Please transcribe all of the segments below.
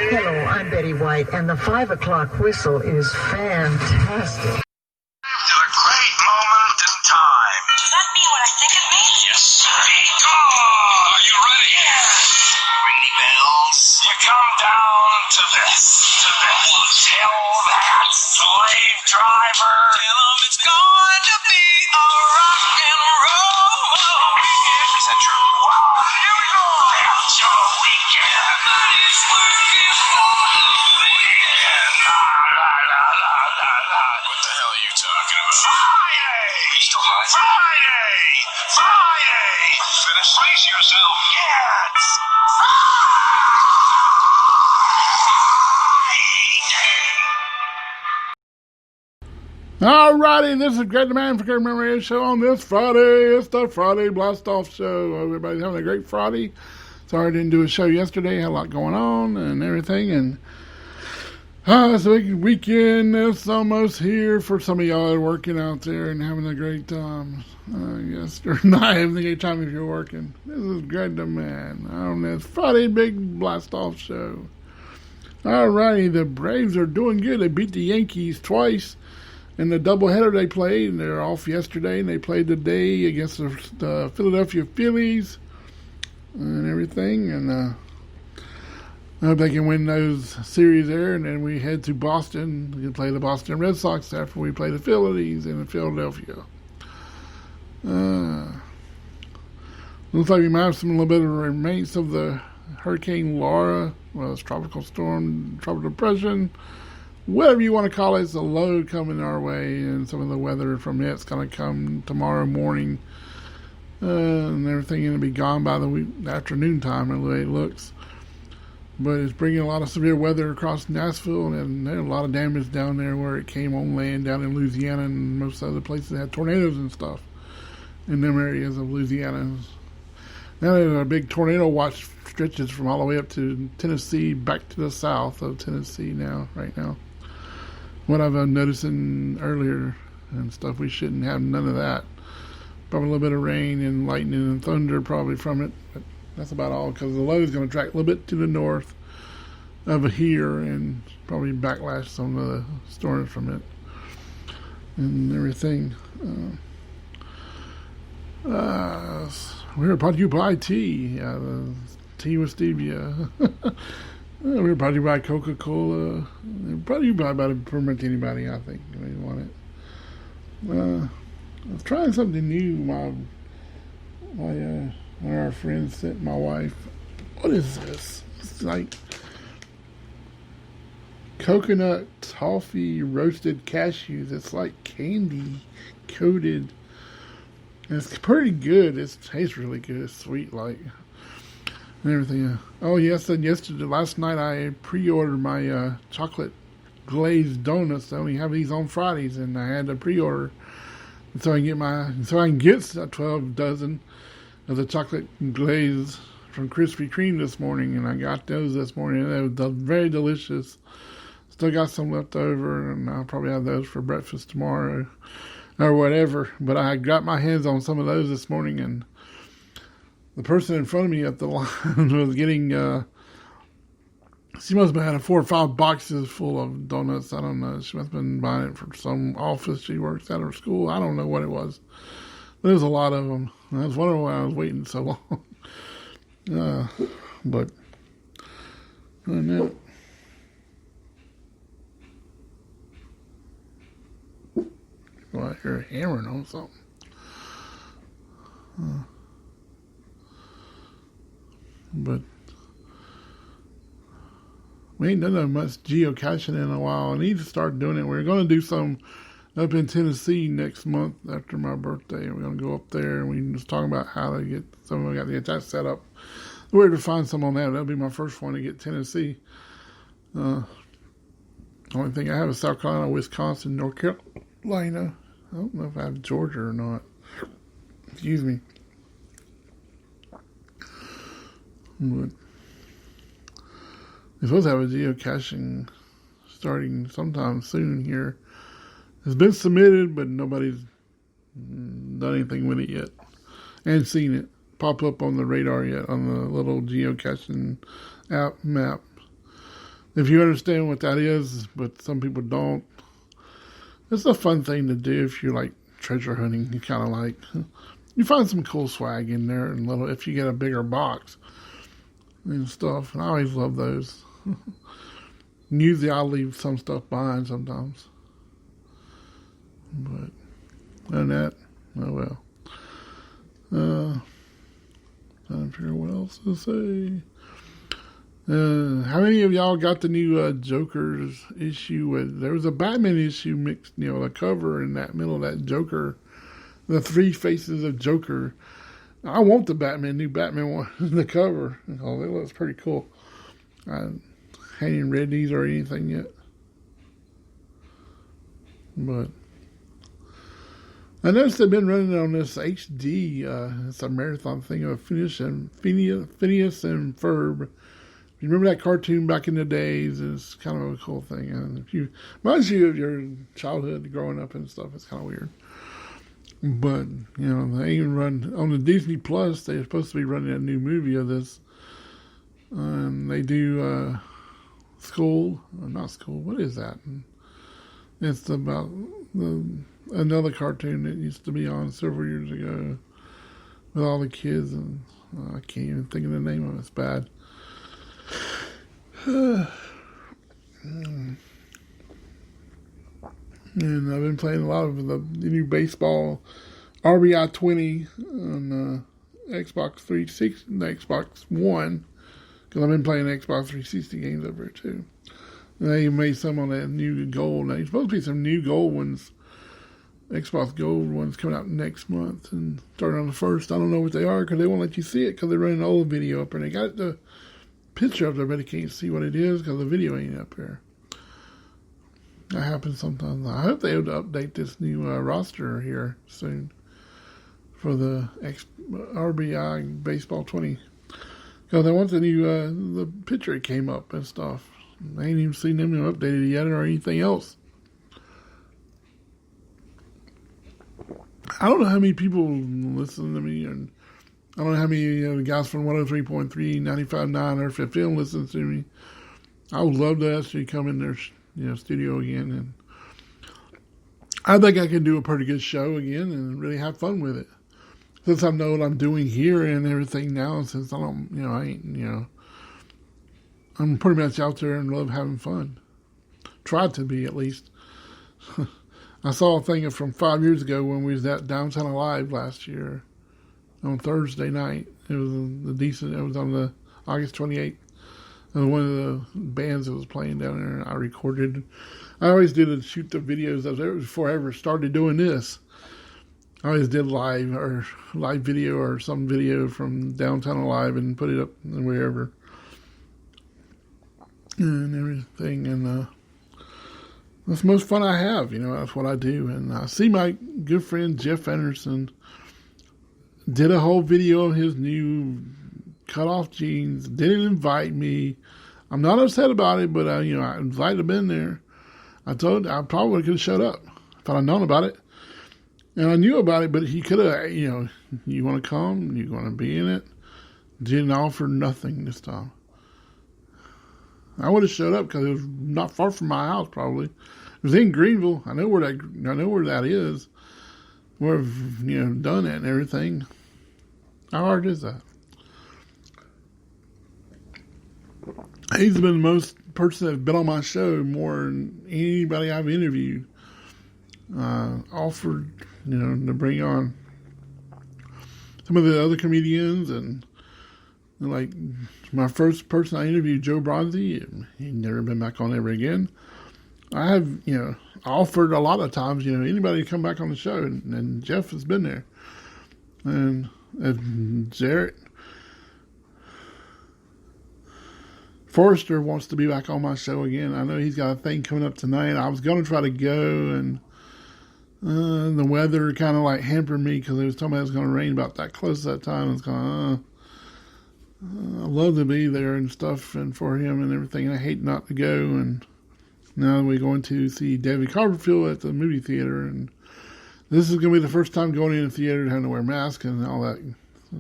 Hello, I'm Betty White, and the 5 o'clock whistle is fantastic. To a great moment in time. Does that mean what I think it means? Yes, sir. Are you ready? Yes. Ring bells. You come down to this. Tell that slave driver. Tell him it's going to be a rock and roll weekend. Is that true? Well, here we go. That's your weekend. Everybody's working for the weekend. What the hell are you talking about? Friday! Are you still high? Friday! Finish. Brace yourself. Yes! Alrighty, this is Great Demand for Great Memory Radio Show on this Friday. It's the Friday Blastoff Show. Hope everybody's having a great Friday. Sorry I didn't do a show yesterday. Had a lot going on and everything. And it's a big weekend. It's almost here for some of y'all working out there and having a great time. I guess you're not having a great time if you're working. This is Great Demand on this Friday Big Blastoff Show. Alrighty, the Braves are doing good. They beat the Yankees twice. In the doubleheader they played, and they're off yesterday, and they played today against the Philadelphia Phillies and everything. And I hope they can win those series there. And then we head to Boston. We can play the Boston Red Sox after we play the Phillies in Philadelphia. Looks like we might have some little bit of remains of the Hurricane Laura. Well, it's tropical storm, tropical depression. Whatever you want to call it, it's a low coming our way, and some of the weather from it's going to come tomorrow morning, and everything going to be gone by the afternoon time, the way it looks. But it's bringing a lot of severe weather across Nashville, and there's a lot of damage down there where it came on land down in Louisiana, and most other places that had tornadoes and stuff in them areas of Louisiana. Now there's a big tornado watch stretches from all the way up to Tennessee, back to the south of Tennessee right now. What I've been noticing earlier and stuff, we shouldn't have none of that. Probably a little bit of rain and lightning and thunder probably from it, but that's about all, because the low is going to track a little bit to the north of here and probably backlash some of the storms from it and everything. We're brought to you by tea. The tea with stevia. We're brought to you by Coca-Cola. Brought to you by about pretty much anybody, I think, if you want it. I'm trying something new. One of our friends sent my wife. What is this? It's like coconut toffee roasted cashews. It's like candy coated. It's pretty good. It tastes really good. It's sweet, like, and everything. Oh, yes, and last night I pre-ordered my chocolate glazed donuts. I only have these on Fridays, and I had to pre-order so I can get 12 dozen of the chocolate glaze from Krispy Kreme this morning, and I got those this morning. They were very delicious. Still got some left over, and I'll probably have those for breakfast tomorrow or whatever. But I got my hands on some of those this morning, and the person in front of me at the line was getting, she must have had 4 or 5 boxes full of donuts. I don't know. She must have been buying it from some office she works at, or school. I don't know what it was. But there's a lot of them. I was wondering why I was waiting so long. But, and then, well, I hear hammering on something. But we ain't done that much geocaching in a while. I need to start doing it. We're going to do some up in Tennessee next month after my birthday. We're going to go up there, and we can just talk about how to get some. We got to get that set up. Where to find some on that? That'll be my first one to get Tennessee. Only thing I have is South Carolina, Wisconsin, North Carolina. I don't know if I have Georgia or not. Excuse me. But we're supposed to have a geocaching starting sometime soon here. It's been submitted, but nobody's done anything with it yet. And seen it pop up on the radar yet, on the little geocaching app map. if you understand what that is, but some people don't, it's a fun thing to do if you like treasure hunting. You kind of like, you find some cool swag in there, and little if you get a bigger box and stuff. And I always love those. Usually I'll leave some stuff behind sometimes. But other than that, oh well. Trying to figure out what else to say. How many of y'all got the new Joker's issue? There was a Batman issue mixed, the cover in that middle of that Joker, the three faces of Joker. I want the new Batman one, the cover. Oh, it looks pretty cool. I hadn't read these or anything yet. But I noticed they've been running on this HD. It's a marathon thing of Phineas and Ferb. You remember that cartoon back in the days? It's kind of a cool thing. And if you reminds you of your childhood growing up and stuff, it's kind of weird. But, they even run on the Disney Plus. They're supposed to be running a new movie of this. They do not School. What is that? It's about another cartoon that used to be on several years ago with all the kids, and I can't even think of the name of it. It's bad. And I've been playing a lot of the new baseball RBI 20 on Xbox 360, Xbox One, because I've been playing Xbox 360 games over here too. And they made some on that new gold. Now, there's supposed to be some new gold ones, Xbox Gold ones coming out next month and starting on the 1st. I don't know what they are because they won't let you see it because they're running an old video up there. And they got the picture up there, but you can't see what it is because the video ain't up there. That happens sometimes. I hope they able to update this new roster here soon for the RBI Baseball 20. Because I want the new the picture that came up and stuff. I ain't even seen them updated yet or anything else. I don't know how many people listen to me, and I don't know how many guys from 103.3, 95.9, or 15 listen to me. I would love to actually come in their studio again, and I think I can do a pretty good show again and really have fun with it. Since I know what I'm doing here and everything now, since I don't, I'm pretty much out there and love having fun. Tried to be, at least. I saw a thing from 5 years ago when we was at Downtown Alive last year on Thursday night. It was it was on the August 28th. And one of the bands that was playing down there, I recorded. I always did shoot the videos of it before I ever started doing this. I always did live video or some video from Downtown Alive and put it up wherever and everything. And that's the most fun I have. That's what I do. And I see my good friend Jeff Anderson did a whole video of his new cut-off jeans. Didn't invite me. I'm not upset about it, but I invited him in there. I probably could have shut up if I'd known about it. And I knew about it, but he could have, you want to come? You want to be in it? Didn't offer nothing this time. I would have showed up because it was not far from my house. Probably it was in Greenville. I know where that is. Where I've done it and everything. How hard is that? He's been the most person that's been on my show more than anybody I've interviewed. Offered, to bring on some of the other comedians, and like my first person I interviewed, Joe Bronzy, he'd never been back on ever again. I have, offered a lot of times, anybody to come back on the show, and Jeff has been there. And Jarrett Forrester wants to be back on my show again. I know he's got a thing coming up tonight. I was going to try to go, and the weather kind of like hampered me because it was talking about it was going to rain about that close that time. It's going I'd love to be there and stuff and for him and everything. And I hate not to go. And now we're going to see David Copperfield at the movie theater. And this is going to be the first time going in the theater and having to wear a mask and all that.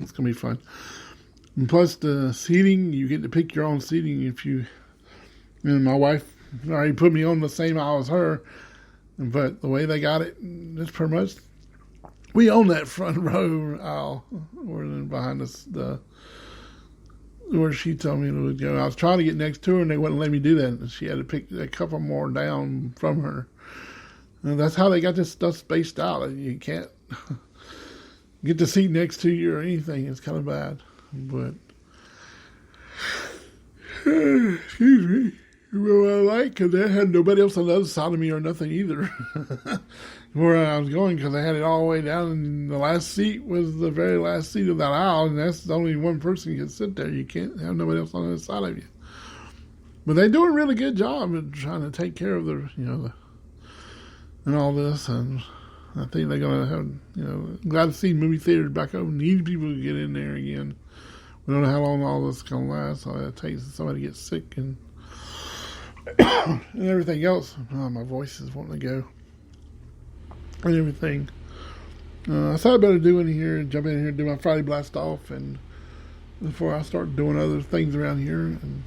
It's going to be fun. And plus the seating, you get to pick your own seating if And my wife already put me on the same aisle as her. But the way they got it, it's pretty much, we own that front row aisle. We're behind us, where she told me to go. I was trying to get next to her, and they wouldn't let me do that. She had to pick a couple more down from her. And that's how they got this stuff spaced out. You can't get the seat next to you or anything. It's kind of bad. But, excuse me. Well, I like, because they had nobody else on the other side of me or nothing either. Where I was going, because they had it all the way down, and the last seat was the very last seat of that aisle, and that's the only one person can sit there. You can't have nobody else on the other side of you. But they do a really good job of trying to take care of and all this, and I think they're going to have, glad to see movie theaters back open. Need people to get in there again. We don't know how long all this is going to last. All it takes is somebody to get sick and everything else. Oh, my voice is wanting to go. And everything. I thought I better jump in here and do my Friday blast off, and before I start doing other things around here, and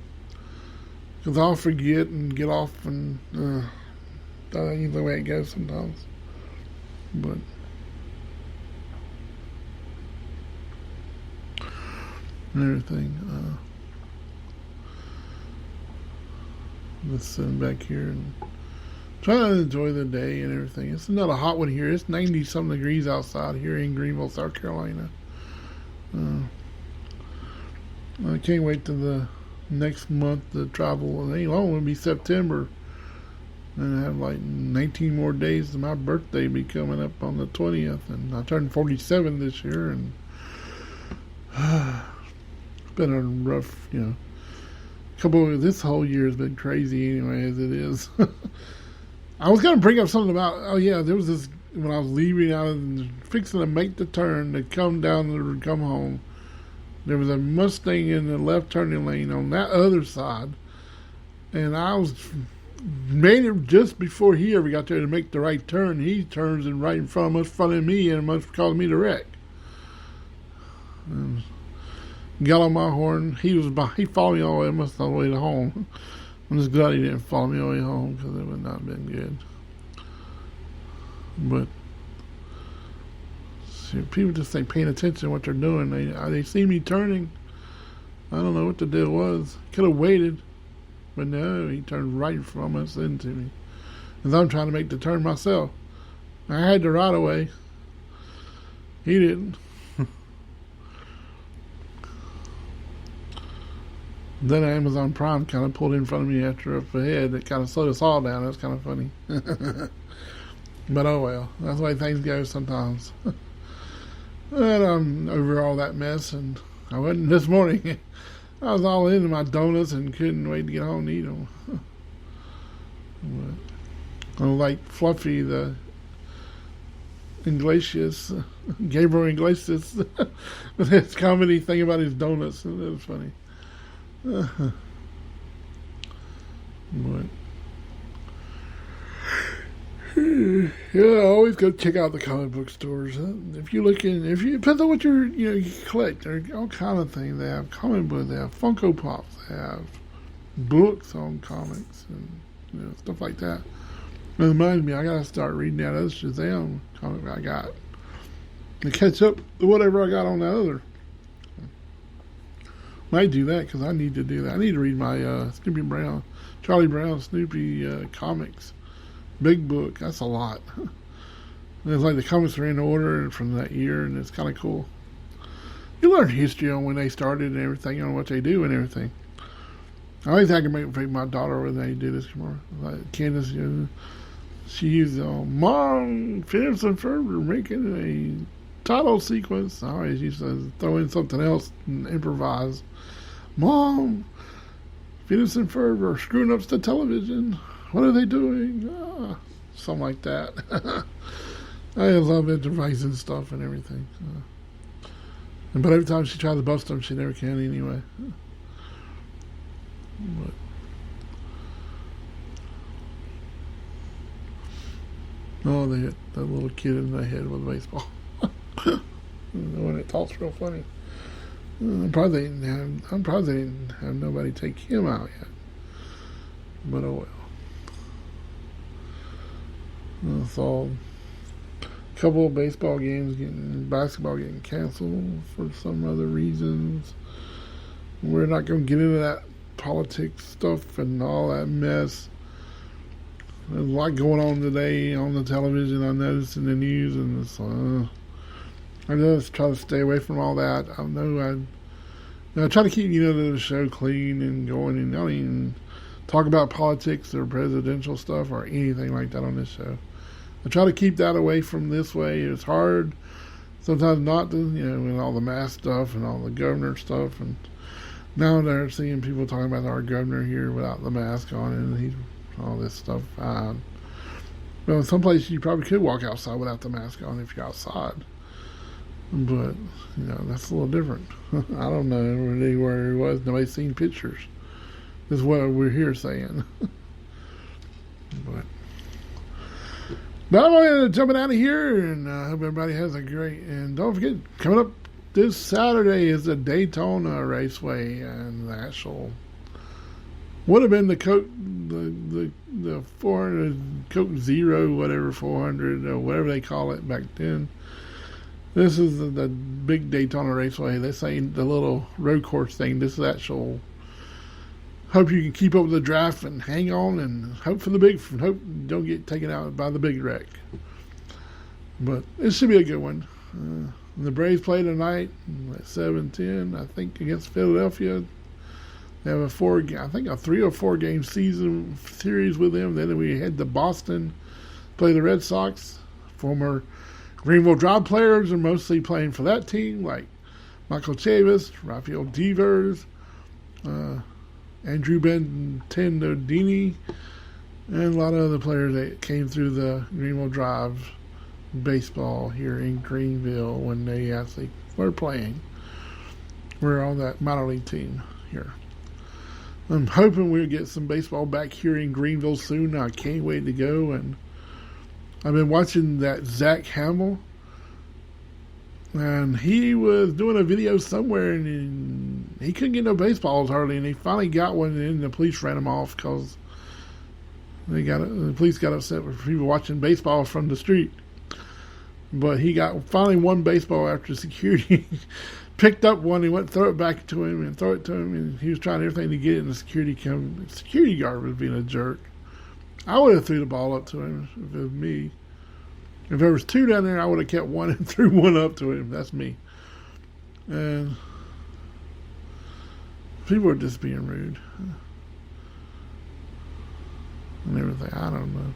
because I'll forget and get off, and that's the way it goes sometimes. But and everything. Just sitting back here and trying to enjoy the day and everything. It's not a hot one here. It's 90-something degrees outside here in Greenville, South Carolina. I can't wait till the next month to travel. It ain't long. It'll be September. And I have like 19 more days to my birthday be coming up on the 20th. And I turned 47 this year. And it's been a rough, this whole year has been crazy anyway, as it is. I was going to bring up something about, there was this, when I was leaving out and fixing to make the turn to come down and come home, there was a Mustang in the left turning lane on that other side, and I made it just before he ever got there to make the right turn. He turns and right in front of us, fronting me, and must caused me to wreck. Got on my horn. He followed me all the way, almost all the way to home. I'm just glad he didn't follow me all the way home, because it would not have been good. But see, people just ain't paying attention to what they're doing. They see me turning. I don't know what the deal was. Could have waited, but no, he turned right from us into me. As I'm trying to make the turn myself. I had the right of way. He didn't. Then Amazon Prime kind of pulled in front of me after up ahead. It kind of slowed us all down. That was kind of funny. But oh well. That's the way things go sometimes. And I'm over all that mess. And I wasn't this morning. I was all into my donuts and couldn't wait to get home and eat them. But, like Fluffy, the Iglesias, Gabriel Iglesias, with his comedy thing about his donuts. It was funny. But I always go check out the comic book stores. If you depends on what you collect. There are all kind of things. They have comic books, they have Funko Pops, they have books on comics and stuff like that. It reminds me, I gotta start reading that other Shazam comic I got to catch up to whatever I got on that other. Might do that, because I need to do that. I need to read my Charlie Brown, Snoopy comics. Big book. That's a lot. And it's like the comics are in order from that year, and it's kind of cool. You learn history on when they started and everything, on what they do and everything. I always have to make my daughter when they do this more. Like Candace, she used Mom, Phineas and Ferb making a title sequence. I always used to throw in something else and improvise. Mom, Phineas and Ferb are screwing up the television. What are they doing? Something like that. I love improvising stuff and everything. But every time she tries to bust them, she never can anyway. But they hit that little kid in the head with a baseball. The one that talks real funny. I'm surprised they didn't have nobody take him out yet. But oh well. I saw a couple of baseball games basketball getting canceled for some other reasons. We're not going to get into that politics stuff and all that mess. There's a lot going on today on the television, I noticed in the news, and it's, I just try to stay away from all that. I try to keep, the show clean and going, and I don't even talk about politics or presidential stuff or anything like that on this show. I try to keep that away from this way. It's hard sometimes not to, with all the mask stuff and all the governor stuff. And now they're seeing people talking about our governor here without the mask on and all this stuff. Well, in some places you probably could walk outside without the mask on if you're outside. But, that's a little different. I don't know really where he was. Nobody's seen pictures. This is what we're here saying. But I'm jumping out of here, and I hope everybody has a great. And don't forget, coming up this Saturday is the Daytona Raceway, and the actual would have been the Coke, the 400 Coke Zero, whatever 400 or whatever they call it back then. This is the big Daytona Raceway. This ain't the little road course thing. This is actual. Hope you can keep up with the draft and hang on and hope for the big. Hope you don't get taken out by the big wreck. But it should be a good one. The Braves play tonight at 7:10. I think against Philadelphia. They have a 3 or 4 game season series with them. Then we head to Boston, play the Red Sox. Former Greenville Drive players are mostly playing for that team, like Michael Chavis, Rafael Devers, Andrew Bentendodini, and a lot of other players that came through the Greenville Drive baseball here in Greenville when they actually were playing. We're on that minor league team here. I'm hoping we'll get some baseball back here in Greenville soon. I can't wait to go. And I've been watching that Zach Hamill, and he was doing a video somewhere, and he couldn't get no baseballs hardly, and he finally got one, and the police ran him off because the police got upset with people watching baseball from the street. But he got finally one baseball after security picked up one. He went and threw it back to him and throw it to him, and he was trying everything to get it, and the security guard was being a jerk. I would have threw the ball up to him if it was me. If there was 2 down there, I would have kept one and threw one up to him. That's me. And people are just being rude and everything. I don't know.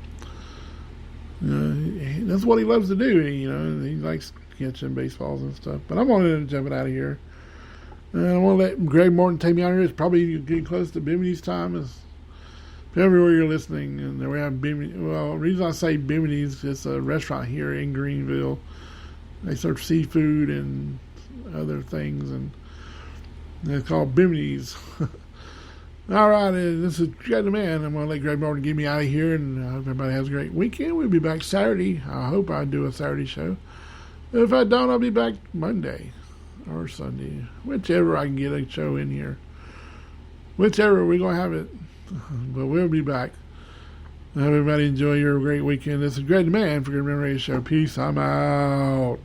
That's what he loves to do. He likes catching baseballs and stuff. But I'm going to jump it out of here. And I want to let Greg Morton take me out of here. It's probably getting close to Bimini's time. Everywhere you're listening, and we have Bimini. Well, the reason I say Bimini's, it's a restaurant here in Greenville. They serve seafood and other things, and it's called Bimini's. All right, this is Greg the Man. I'm going to let Greg Morton get me out of here, and I hope everybody has a great weekend. We'll be back Saturday. I hope I do a Saturday show. If I don't, I'll be back Monday or Sunday, whichever I can get a show in here. Whichever, we're going to have it. But we'll be back. Everybody enjoy your great weekend. This is Greg the Man for Good Radio Show. Peace. I'm out.